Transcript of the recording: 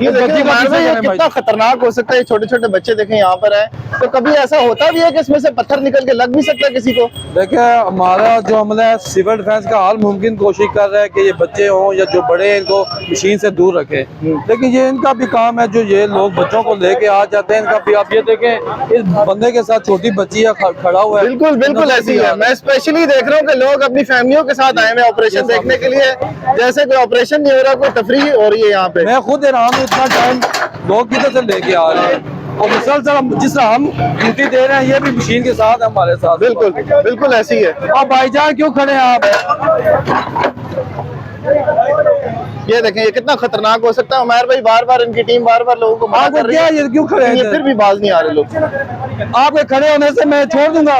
ये कितना खतरनाक हो सकता है। छोटे छोटे बच्चे देखें यहाँ पर है, तो कभी ऐसा होता भी है कि इसमें से पत्थर निकल के लग भी सकता है किसी को? देखिए हमारा जो अमला है सिविल डिफेंस का हाल मुमकिन कोशिश कर रहा है कि ये बच्चे हों या जो बड़े हैं इनको मशीन से दूर रखें, लेकिन ये इनका भी काम है। जो ये लोग बच्चों को लेके आ जाते हैं, इनका भी आप ये देखें इस बंदे के साथ छोटी बच्ची है खड़ा हुआ है। बिल्कुल बिल्कुल ऐसी है। मैं स्पेशली देख रहा हूँ कि लोग अपनी फैमिलियों के साथ आए हुए ऑपरेशन देखने के लिए, जैसे कोई ऑपरेशन नहीं हो रहा, कोई तफरीह हो रही है यहाँ पे। मैं खुद हैरान हूँ इतना टाइम लोग किधर से लेके आ रहे हैं, और मुसलसल हम जिस तरह हम ड्यूटी दे रहे हैं ये भी मशीन के साथ हमारे साथ। बिल्कुल बिल्कुल ऐसी है। आप भाईजान क्यों खड़े हैं आप? ये देखें ये कितना खतरनाक हो सकता है। उमर भाई बार बार इनकी टीम बार बार लोगों को मना कर रही है, ये क्यों खड़े हैं? फिर भी बाज नहीं आ रहे लोग। आपके खड़े होने से मैं छोड़ दूंगा।